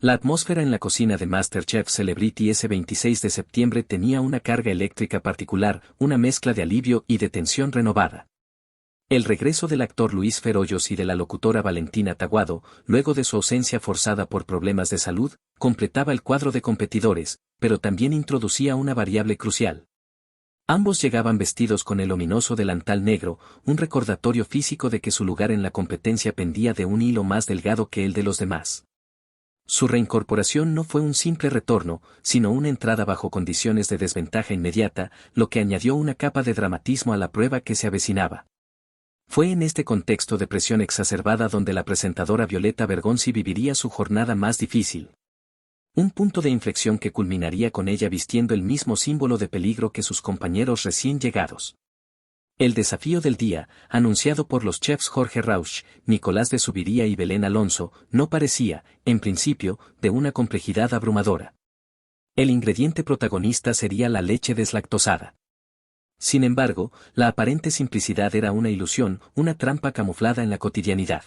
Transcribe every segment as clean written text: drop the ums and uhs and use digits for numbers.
La atmósfera en la cocina de MasterChef Celebrity ese 26 de septiembre tenía una carga eléctrica particular, una mezcla de alivio y de tensión renovada. El regreso del actor Luis Ferollos y de la locutora Valentina Taguado, luego de su ausencia forzada por problemas de salud, completaba el cuadro de competidores, pero también introducía una variable crucial. Ambos llegaban vestidos con el ominoso delantal negro, un recordatorio físico de que su lugar en la competencia pendía de un hilo más delgado que el de los demás. Su reincorporación no fue un simple retorno, sino una entrada bajo condiciones de desventaja inmediata, lo que añadió una capa de dramatismo a la prueba que se avecinaba. Fue en este contexto de presión exacerbada donde la presentadora Violeta Bergonzi viviría su jornada más difícil. Un punto de inflexión que culminaría con ella vistiendo el mismo símbolo de peligro que sus compañeros recién llegados. El desafío del día, anunciado por los chefs Jorge Rauch, Nicolás de Subiría y Belén Alonso, no parecía, en principio, de una complejidad abrumadora. El ingrediente protagonista sería la leche deslactosada. Sin embargo, la aparente simplicidad era una ilusión, una trampa camuflada en la cotidianidad.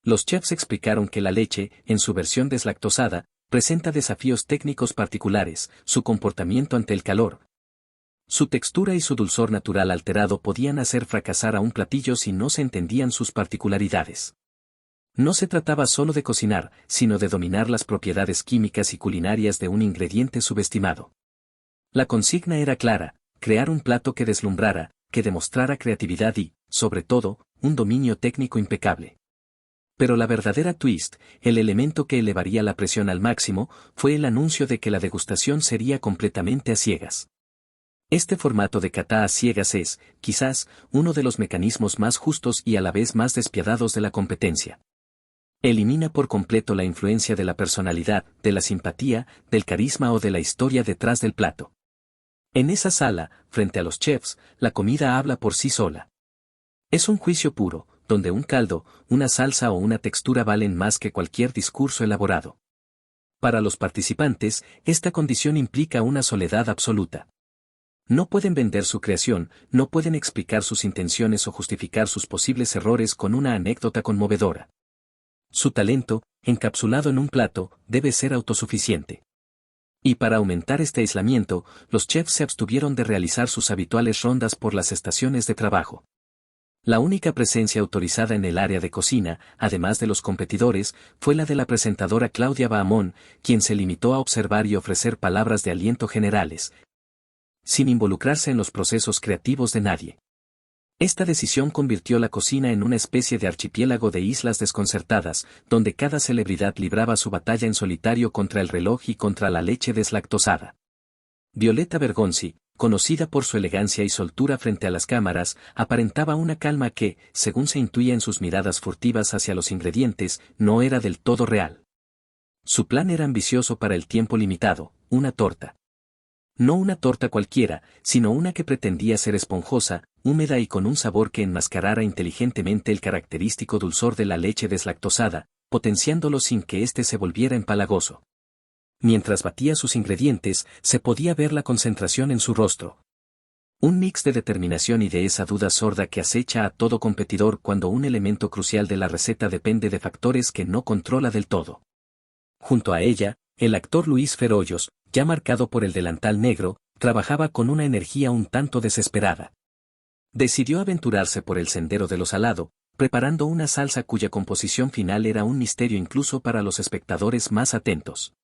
Los chefs explicaron que la leche, en su versión deslactosada, presenta desafíos técnicos particulares, su comportamiento ante el calor. Su textura y su dulzor natural alterado podían hacer fracasar a un platillo si no se entendían sus particularidades. No se trataba solo de cocinar, sino de dominar las propiedades químicas y culinarias de un ingrediente subestimado. La consigna era clara, crear un plato que deslumbrara, que demostrara creatividad y, sobre todo, un dominio técnico impecable. Pero la verdadera twist, el elemento que elevaría la presión al máximo, fue el anuncio de que la degustación sería completamente a ciegas. Este formato de cata a ciegas es, quizás, uno de los mecanismos más justos y a la vez más despiadados de la competencia. Elimina por completo la influencia de la personalidad, de la simpatía, del carisma o de la historia detrás del plato. En esa sala, frente a los chefs, la comida habla por sí sola. Es un juicio puro, donde un caldo, una salsa o una textura valen más que cualquier discurso elaborado. Para los participantes, esta condición implica una soledad absoluta. No pueden vender su creación, no pueden explicar sus intenciones o justificar sus posibles errores con una anécdota conmovedora. Su talento, encapsulado en un plato, debe ser autosuficiente. Y para aumentar este aislamiento, los chefs se abstuvieron de realizar sus habituales rondas por las estaciones de trabajo. La única presencia autorizada en el área de cocina, además de los competidores, fue la de la presentadora Claudia Bahamón, quien se limitó a observar y ofrecer palabras de aliento generales, sin involucrarse en los procesos creativos de nadie. Esta decisión convirtió la cocina en una especie de archipiélago de islas desconcertadas, donde cada celebridad libraba su batalla en solitario contra el reloj y contra la leche deslactosada. Violeta Bergonzi, conocida por su elegancia y soltura frente a las cámaras, aparentaba una calma que, según se intuía en sus miradas furtivas hacia los ingredientes, no era del todo real. Su plan era ambicioso para el tiempo limitado, una torta. No una torta cualquiera, sino una que pretendía ser esponjosa, húmeda y con un sabor que enmascarara inteligentemente el característico dulzor de la leche deslactosada, potenciándolo sin que éste se volviera empalagoso. Mientras batía sus ingredientes, se podía ver la concentración en su rostro. Un mix de determinación y de esa duda sorda que acecha a todo competidor cuando un elemento crucial de la receta depende de factores que no controla del todo. Junto a ella, el actor Luis Ferollos, ya marcado por el delantal negro, trabajaba con una energía un tanto desesperada. Decidió aventurarse por el sendero de lo salado, preparando una salsa cuya composición final era un misterio incluso para los espectadores más atentos.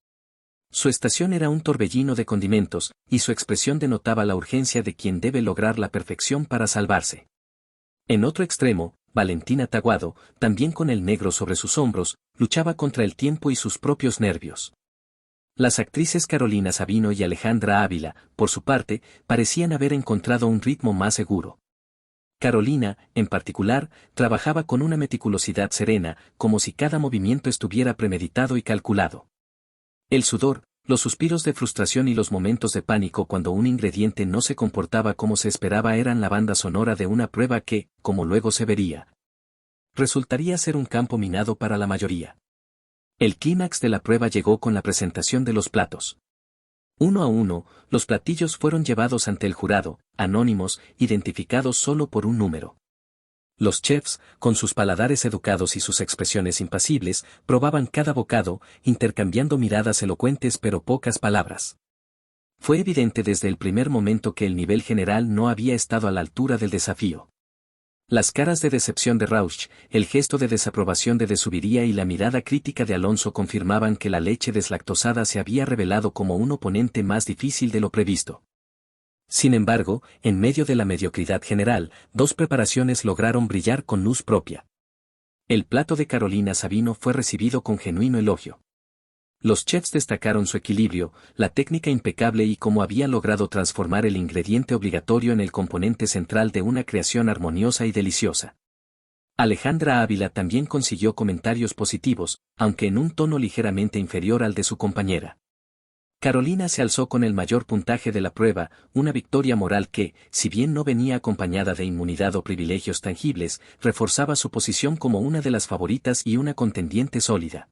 Su estación era un torbellino de condimentos, y su expresión denotaba la urgencia de quien debe lograr la perfección para salvarse. En otro extremo, Valentina Taguado, también con el negro sobre sus hombros, luchaba contra el tiempo y sus propios nervios. Las actrices Carolina Sabino y Alejandra Ávila, por su parte, parecían haber encontrado un ritmo más seguro. Carolina, en particular, trabajaba con una meticulosidad serena, como si cada movimiento estuviera premeditado y calculado. El sudor, los suspiros de frustración y los momentos de pánico cuando un ingrediente no se comportaba como se esperaba eran la banda sonora de una prueba que, como luego se vería, resultaría ser un campo minado para la mayoría. El clímax de la prueba llegó con la presentación de los platos. Uno a uno, los platillos fueron llevados ante el jurado, anónimos, identificados solo por un número. Los chefs, con sus paladares educados y sus expresiones impasibles, probaban cada bocado, intercambiando miradas elocuentes pero pocas palabras. Fue evidente desde el primer momento que el nivel general no había estado a la altura del desafío. Las caras de decepción de Rauch, el gesto de desaprobación de Subiría y la mirada crítica de Alonso confirmaban que la leche deslactosada se había revelado como un oponente más difícil de lo previsto. Sin embargo, en medio de la mediocridad general, dos preparaciones lograron brillar con luz propia. El plato de Carolina Sabino fue recibido con genuino elogio. Los chefs destacaron su equilibrio, la técnica impecable y cómo había logrado transformar el ingrediente obligatorio en el componente central de una creación armoniosa y deliciosa. Alejandra Ávila también consiguió comentarios positivos, aunque en un tono ligeramente inferior al de su compañera. Carolina se alzó con el mayor puntaje de la prueba, una victoria moral que, si bien no venía acompañada de inmunidad o privilegios tangibles, reforzaba su posición como una de las favoritas y una contendiente sólida.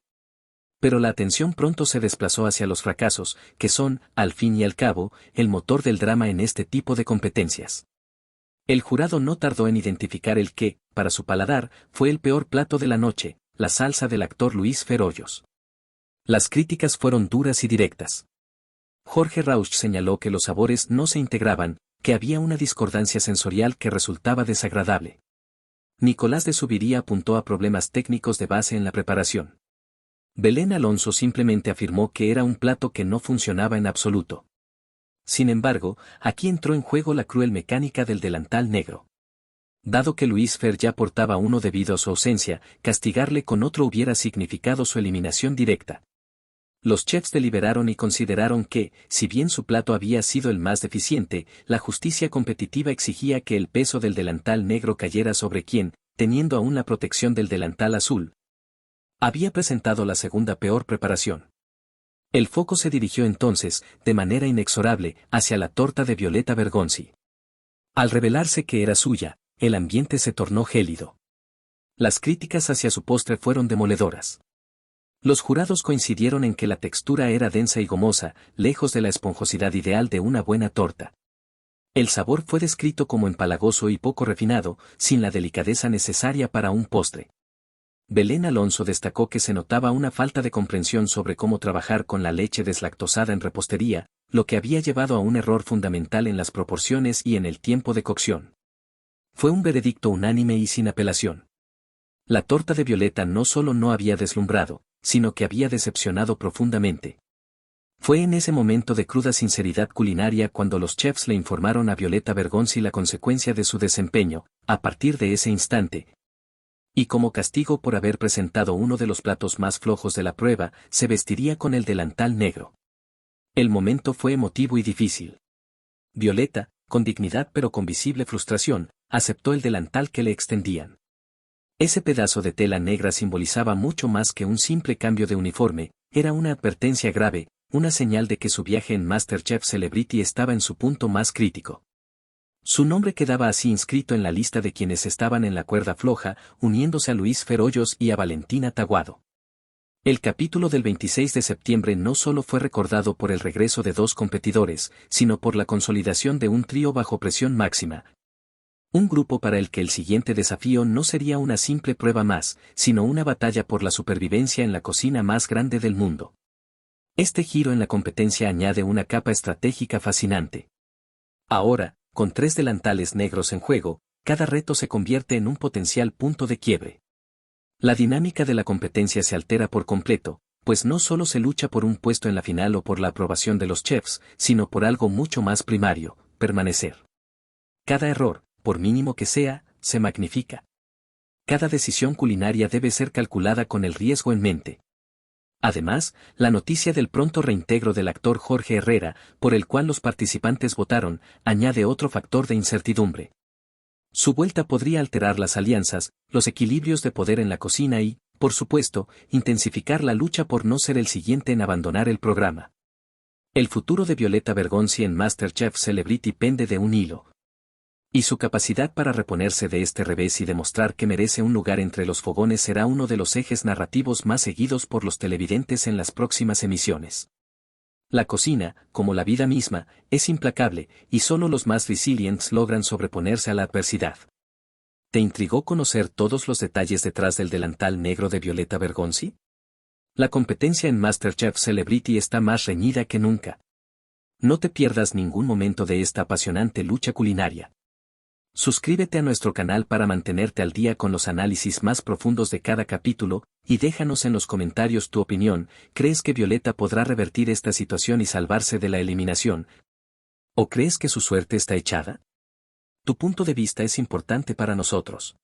Pero la atención pronto se desplazó hacia los fracasos, que son, al fin y al cabo, el motor del drama en este tipo de competencias. El jurado no tardó en identificar el que, para su paladar, fue el peor plato de la noche, la salsa del actor Luis Fer Hoyos. Las críticas fueron duras y directas. Jorge Rauch señaló que los sabores no se integraban, que había una discordancia sensorial que resultaba desagradable. Nicolás de Subiría apuntó a problemas técnicos de base en la preparación. Belén Alonso simplemente afirmó que era un plato que no funcionaba en absoluto. Sin embargo, aquí entró en juego la cruel mecánica del delantal negro. Dado que Luis Fer ya portaba uno debido a su ausencia, castigarle con otro hubiera significado su eliminación directa. Los chefs deliberaron y consideraron que, si bien su plato había sido el más deficiente, la justicia competitiva exigía que el peso del delantal negro cayera sobre quien, teniendo aún la protección del delantal azul, había presentado la segunda peor preparación. El foco se dirigió entonces, de manera inexorable, hacia la torta de Violeta Bergonzi. Al revelarse que era suya, el ambiente se tornó gélido. Las críticas hacia su postre fueron demoledoras. Los jurados coincidieron en que la textura era densa y gomosa, lejos de la esponjosidad ideal de una buena torta. El sabor fue descrito como empalagoso y poco refinado, sin la delicadeza necesaria para un postre. Belén Alonso destacó que se notaba una falta de comprensión sobre cómo trabajar con la leche deslactosada en repostería, lo que había llevado a un error fundamental en las proporciones y en el tiempo de cocción. Fue un veredicto unánime y sin apelación. La torta de Violeta no solo no había deslumbrado, sino que había decepcionado profundamente. Fue en ese momento de cruda sinceridad culinaria cuando los chefs le informaron a Violeta Bergonzi la consecuencia de su desempeño, a partir de ese instante. Y como castigo por haber presentado uno de los platos más flojos de la prueba, se vestiría con el delantal negro. El momento fue emotivo y difícil. Violeta, con dignidad pero con visible frustración, aceptó el delantal que le extendían. Ese pedazo de tela negra simbolizaba mucho más que un simple cambio de uniforme, era una advertencia grave, una señal de que su viaje en MasterChef Celebrity estaba en su punto más crítico. Su nombre quedaba así inscrito en la lista de quienes estaban en la cuerda floja, uniéndose a Luis Fer Hoyos y a Valentina Taguado. El capítulo del 26 de septiembre no solo fue recordado por el regreso de dos competidores, sino por la consolidación de un trío bajo presión máxima. Un grupo para el que el siguiente desafío no sería una simple prueba más, sino una batalla por la supervivencia en la cocina más grande del mundo. Este giro en la competencia añade una capa estratégica fascinante. Ahora, con 3 delantales negros en juego, cada reto se convierte en un potencial punto de quiebre. La dinámica de la competencia se altera por completo, pues no solo se lucha por un puesto en la final o por la aprobación de los chefs, sino por algo mucho más primario, permanecer. Cada error, por mínimo que sea, se magnifica. Cada decisión culinaria debe ser calculada con el riesgo en mente. Además, la noticia del pronto reintegro del actor Jorge Herrera, por el cual los participantes votaron, añade otro factor de incertidumbre. Su vuelta podría alterar las alianzas, los equilibrios de poder en la cocina y, por supuesto, intensificar la lucha por no ser el siguiente en abandonar el programa. El futuro de Violeta Bergonzi en MasterChef Celebrity pende de un hilo. Y su capacidad para reponerse de este revés y demostrar que merece un lugar entre los fogones será uno de los ejes narrativos más seguidos por los televidentes en las próximas emisiones. La cocina, como la vida misma, es implacable, y solo los más resilientes logran sobreponerse a la adversidad. ¿Te intrigó conocer todos los detalles detrás del delantal negro de Violeta Bergonzi? La competencia en MasterChef Celebrity está más reñida que nunca. No te pierdas ningún momento de esta apasionante lucha culinaria. Suscríbete a nuestro canal para mantenerte al día con los análisis más profundos de cada capítulo, y déjanos en los comentarios tu opinión. ¿Crees que Violeta podrá revertir esta situación y salvarse de la eliminación? ¿O crees que su suerte está echada? Tu punto de vista es importante para nosotros.